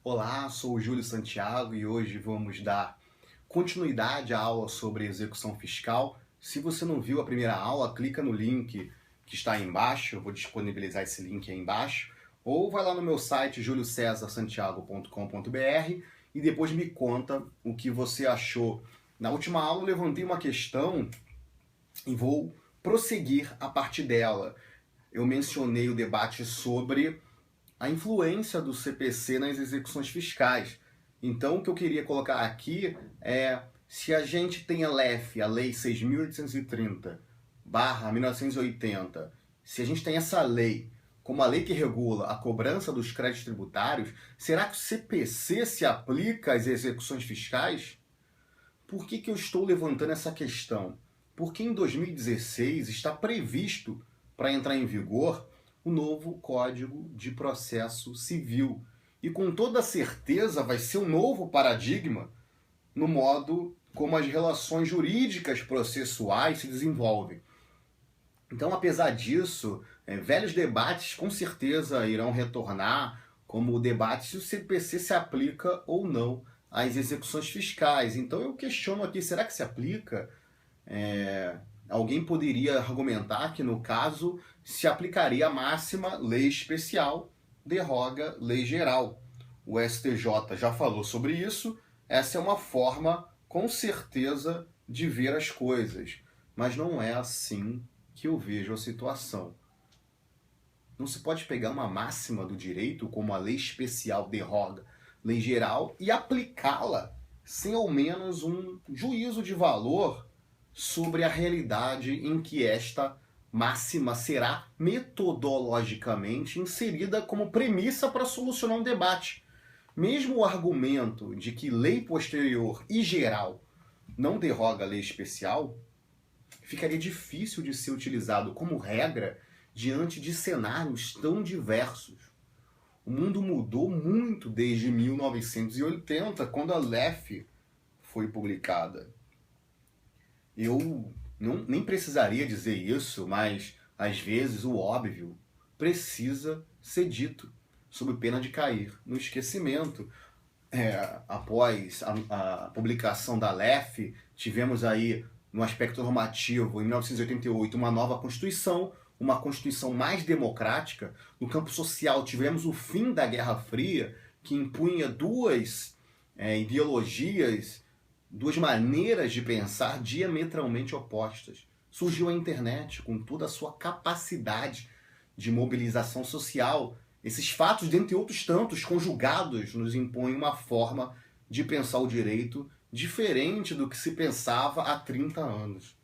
Olá, sou o Júlio Santiago e hoje vamos dar continuidade à aula sobre execução fiscal. Se você não viu a primeira aula, clica no link que está aí embaixo, eu vou disponibilizar esse link aí embaixo, ou vai lá no meu site juliocesarsantiago.com.br e depois me conta o que você achou. Na última aula eu levantei uma questão e vou prosseguir a partir dela. Eu mencionei o debate sobre a influência do CPC nas execuções fiscais. Então, o que eu queria colocar aqui é, se a gente tem a LEF, a Lei 6.830/1980, se a gente tem essa lei como a lei que regula a cobrança dos créditos tributários, será que o CPC se aplica às execuções fiscais? Por que eu estou levantando essa questão? Porque em 2016 está previsto para entrar em vigor o novo Código de Processo Civil. E com toda certeza vai ser um novo paradigma no modo como as relações jurídicas processuais se desenvolvem. Então, apesar disso, velhos debates com certeza irão retornar, como o debate se o CPC se aplica ou não às execuções fiscais. Então eu questiono aqui, será que se aplica? Alguém poderia argumentar que, no caso, se aplicaria a máxima lei especial derroga lei geral. O STJ já falou sobre isso, essa é uma forma, com certeza, de ver as coisas. Mas não é assim que eu vejo a situação. Não se pode pegar uma máxima do direito, como a lei especial derroga lei geral, e aplicá-la sem ao menos um juízo de valor sobre a realidade em que esta máxima será metodologicamente inserida como premissa para solucionar um debate. Mesmo o argumento de que lei posterior e geral não derroga a lei especial, ficaria difícil de ser utilizado como regra diante de cenários tão diversos. O mundo mudou muito desde 1980, quando a LEF foi publicada. Eu nem precisaria dizer isso, mas às vezes o óbvio precisa ser dito, sob pena de cair no esquecimento. Após a publicação da LEF, tivemos aí, no aspecto normativo, em 1988, uma nova Constituição, uma Constituição mais democrática. No campo social, tivemos o fim da Guerra Fria, que impunha duas ideologias, duas maneiras de pensar diametralmente opostas. Surgiu a internet com toda a sua capacidade de mobilização social. Esses fatos, dentre outros tantos, conjugados, nos impõem uma forma de pensar o direito diferente do que se pensava há 30 anos.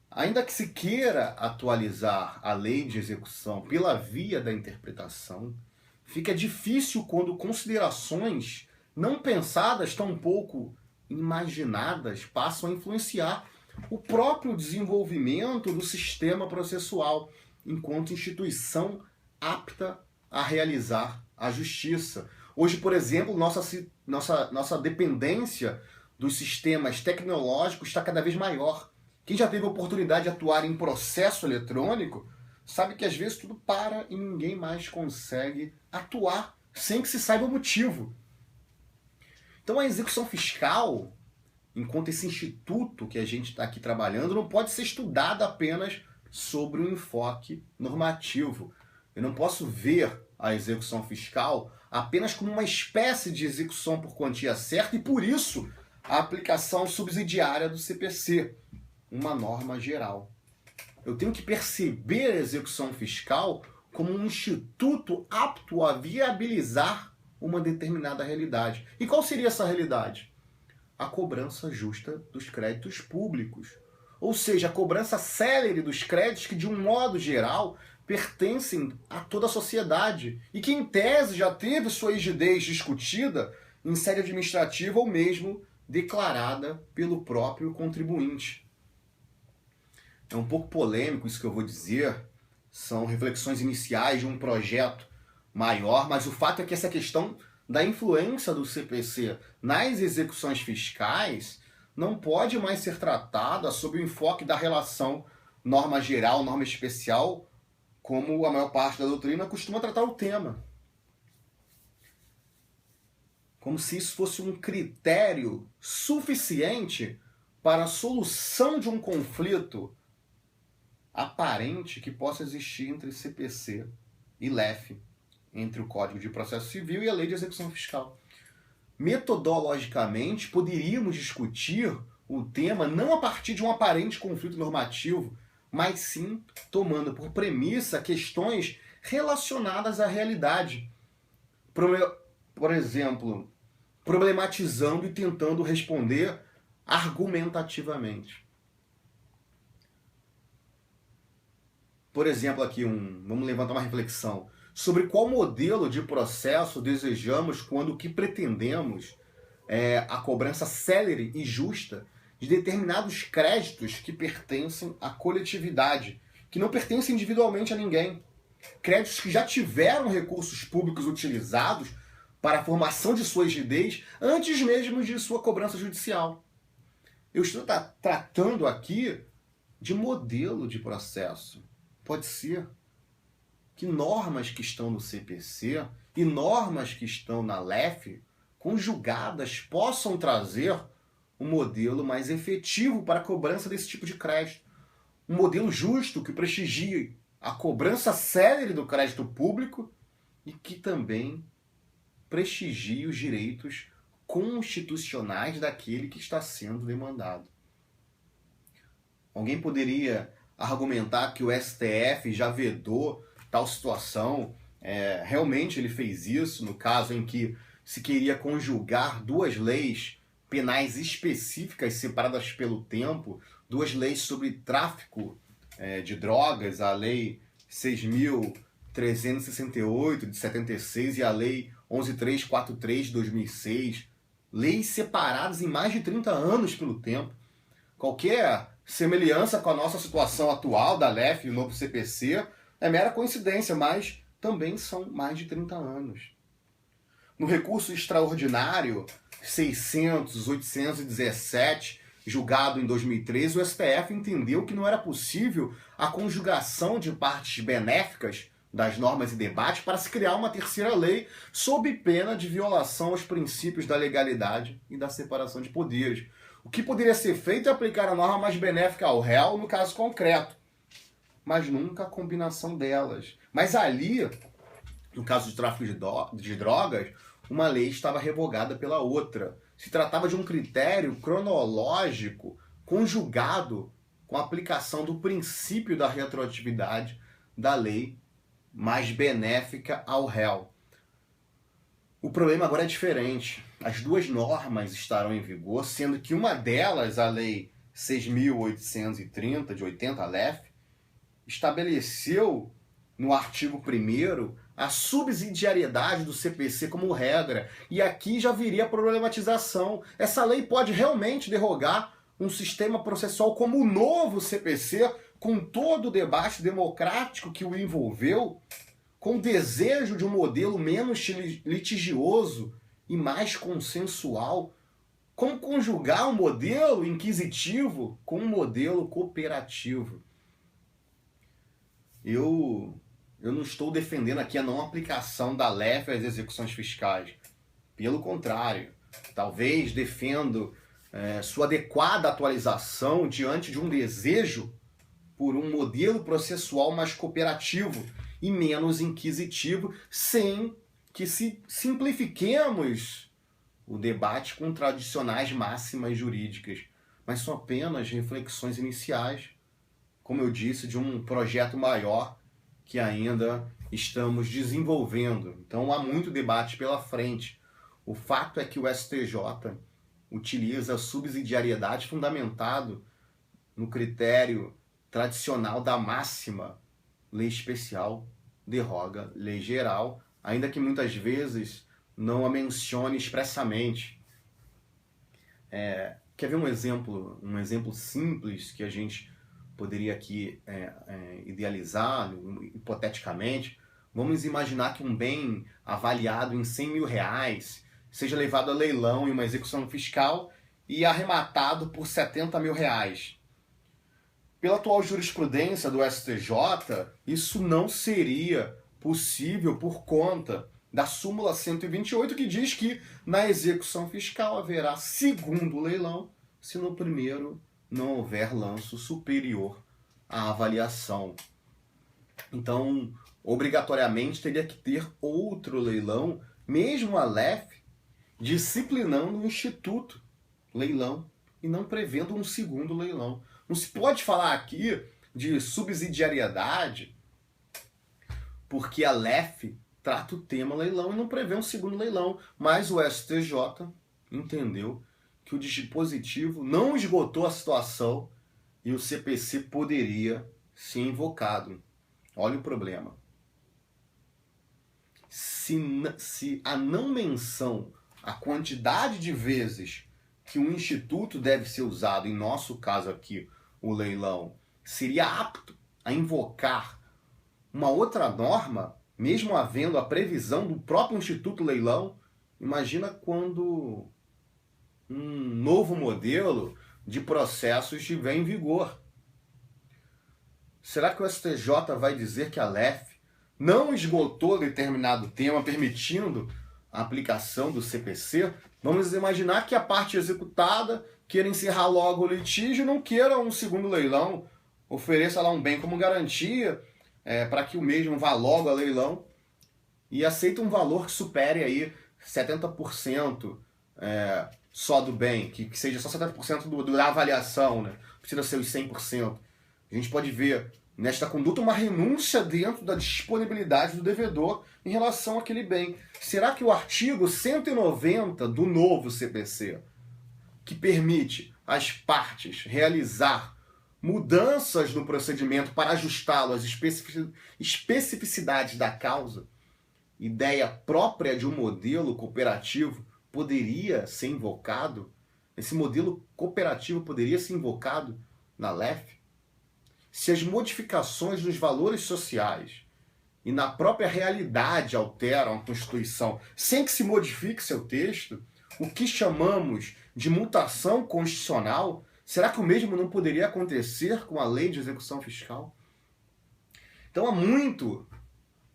Ainda que se queira atualizar a lei de execução pela via da interpretação, fica difícil quando considerações não pensadas, tampouco imaginadas, passam a influenciar o próprio desenvolvimento do sistema processual enquanto instituição apta a realizar a justiça. Hoje, por exemplo, nossa dependência dos sistemas tecnológicos está cada vez maior. Quem já teve a oportunidade de atuar em processo eletrônico sabe que às vezes tudo para e ninguém mais consegue atuar sem que se saiba o motivo. Então a execução fiscal, enquanto esse instituto que a gente está aqui trabalhando, não pode ser estudada apenas sobre um enfoque normativo. Eu não posso ver a execução fiscal apenas como uma espécie de execução por quantia certa e, por isso, a aplicação subsidiária do CPC, uma norma geral. Eu tenho que perceber a execução fiscal como um instituto apto a viabilizar uma determinada realidade. E qual seria essa realidade? A cobrança justa dos créditos públicos. Ou seja, a cobrança célere dos créditos que, de um modo geral, pertencem a toda a sociedade e que, em tese, já teve sua rigidez discutida em sede administrativa ou mesmo declarada pelo próprio contribuinte. É um pouco polêmico isso que eu vou dizer, são reflexões iniciais de um projeto maior, mas o fato é que essa questão da influência do CPC nas execuções fiscais não pode mais ser tratada sob o enfoque da relação norma geral, norma especial, como a maior parte da doutrina costuma tratar o tema. como se isso fosse um critério suficiente para a solução de um conflito aparente que possa existir entre CPC e LEF, entre o Código de Processo Civil e a Lei de Execução Fiscal. Metodologicamente, poderíamos discutir o tema não a partir de um aparente conflito normativo, mas sim tomando por premissa questões relacionadas à realidade. Por exemplo, problematizando e tentando responder argumentativamente. Por exemplo, aqui vamos levantar uma reflexão sobre qual modelo de processo desejamos quando o que pretendemos é a cobrança célere e justa de determinados créditos que pertencem à coletividade, que não pertencem individualmente a ninguém. Créditos que já tiveram recursos públicos utilizados para a formação de sua rigidez antes mesmo de sua cobrança judicial. Eu estou tratando aqui de modelo de processo. Pode ser que normas que estão no CPC e normas que estão na LEF, conjugadas, possam trazer um modelo mais efetivo para a cobrança desse tipo de crédito. Um modelo justo que prestigie a cobrança célere do crédito público e que também prestigie os direitos constitucionais daquele que está sendo demandado. Alguém poderia argumentar que o STF já vedou tal situação, realmente ele fez isso no caso em que se queria conjugar duas leis penais específicas separadas pelo tempo, duas leis sobre tráfico de drogas, a Lei 6.368 de 76 e a Lei 11.343 de 2006, leis separadas em mais de 30 anos pelo tempo. Qualquer semelhança com a nossa situação atual da LEF e o novo CPC é mera coincidência, mas também são mais de 30 anos. No recurso extraordinário 600.817, julgado em 2013, o STF entendeu que não era possível a conjugação de partes benéficas das normas e debates para se criar uma terceira lei sob pena de violação aos princípios da legalidade e da separação de poderes. O que poderia ser feito é aplicar a norma mais benéfica ao réu no caso concreto, mas nunca a combinação delas. Mas ali, no caso de tráfico de drogas, uma lei estava revogada pela outra. Se tratava de um critério cronológico conjugado com a aplicação do princípio da retroatividade da lei mais benéfica ao réu. O problema agora é diferente. As duas normas estarão em vigor, sendo que uma delas, a Lei 6.830, de 80, LEF, estabeleceu no artigo 1º a subsidiariedade do CPC como regra. E aqui já viria a problematização. Essa lei pode realmente derrogar um sistema processual como o novo CPC, com todo o debate democrático que o envolveu, com o desejo de um modelo menos litigioso e mais consensual? Como conjugar um modelo inquisitivo com um modelo cooperativo? Eu não estou defendendo aqui a não aplicação da LEF às execuções fiscais. Pelo contrário, talvez defendo sua adequada atualização diante de um desejo por um modelo processual mais cooperativo e menos inquisitivo, sem que simplifiquemos o debate com tradicionais máximas jurídicas, mas são apenas reflexões iniciais, como eu disse, de um projeto maior que ainda estamos desenvolvendo. Então há muito debate pela frente. O fato é que o STJ utiliza a subsidiariedade fundamentado no critério tradicional da máxima: lei especial derroga lei geral, ainda que muitas vezes não a mencione expressamente. Quer ver um exemplo simples que a gente poderia aqui idealizar, hipoteticamente? Vamos imaginar que um bem avaliado em R$100 mil seja levado a leilão em uma execução fiscal e arrematado por R$70 mil. Pela atual jurisprudência do STJ, isso não seria possível por conta da súmula 128, que diz que na execução fiscal haverá segundo leilão se no primeiro não houver lanço superior à avaliação. Então, obrigatoriamente teria que ter outro leilão, mesmo a LEF disciplinando o Instituto Leilão e não prevendo um segundo leilão. Não se pode falar aqui de subsidiariedade porque a LEF trata o tema leilão e não prevê um segundo leilão. Mas o STJ entendeu que o dispositivo não esgotou a situação e o CPC poderia ser invocado. Olha o problema. Se a não menção, a quantidade de vezes que o instituto deve ser usado, em nosso caso aqui, o leilão, seria apto a invocar uma outra norma, mesmo havendo a previsão do próprio Instituto Leilão, imagina quando um novo modelo de processos estiver em vigor. Será que o STJ vai dizer que a LEF não esgotou determinado tema, permitindo a aplicação do CPC? Vamos imaginar que a parte executada queira encerrar logo o litígio e não queira um segundo leilão, ofereça lá um bem como garantia para que o mesmo vá logo a leilão e aceita um valor que supere aí 70% só do bem, que seja só 70% da avaliação, né? Precisa ser os 100%. A gente pode ver nesta conduta uma renúncia dentro da disponibilidade do devedor em relação àquele bem. Será que o artigo 190 do novo CPC, que permite às partes realizar mudanças no procedimento para ajustá-lo às especificidades da causa, ideia própria de um modelo cooperativo, poderia ser invocado? Esse modelo cooperativo poderia ser invocado na LEF? Se as modificações nos valores sociais e na própria realidade alteram a Constituição sem que se modifique seu texto, o que chamamos de mutação constitucional, será que o mesmo não poderia acontecer com a lei de execução fiscal? Então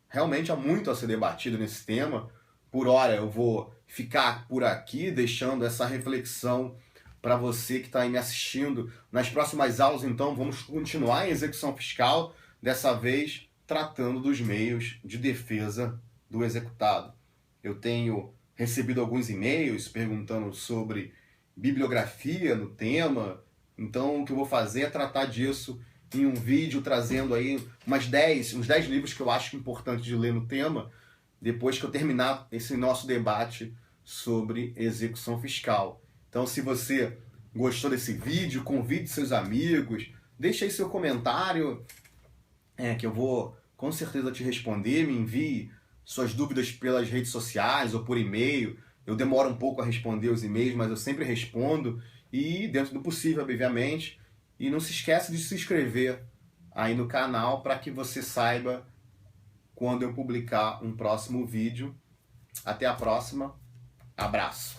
realmente há muito a ser debatido nesse tema. Por hora eu vou ficar por aqui, deixando essa reflexão para você que está aí me assistindo. Nas próximas aulas, então, vamos continuar em execução fiscal, dessa vez tratando dos meios de defesa do executado. Eu tenho recebido alguns e-mails perguntando sobre bibliografia no tema, então o que eu vou fazer é tratar disso em um vídeo, trazendo aí uns 10 livros que eu acho importante de ler no tema, depois que eu terminar esse nosso debate sobre execução fiscal. Então, se você gostou desse vídeo, convide seus amigos, deixe aí seu comentário, que eu vou com certeza te responder. Me envie suas dúvidas pelas redes sociais ou por e-mail. Eu demoro um pouco a responder os e-mails, mas eu sempre respondo, e dentro do possível, obviamente. E não se esqueça de se inscrever aí no canal para que você saiba quando eu publicar um próximo vídeo. Até a próxima. Abraço.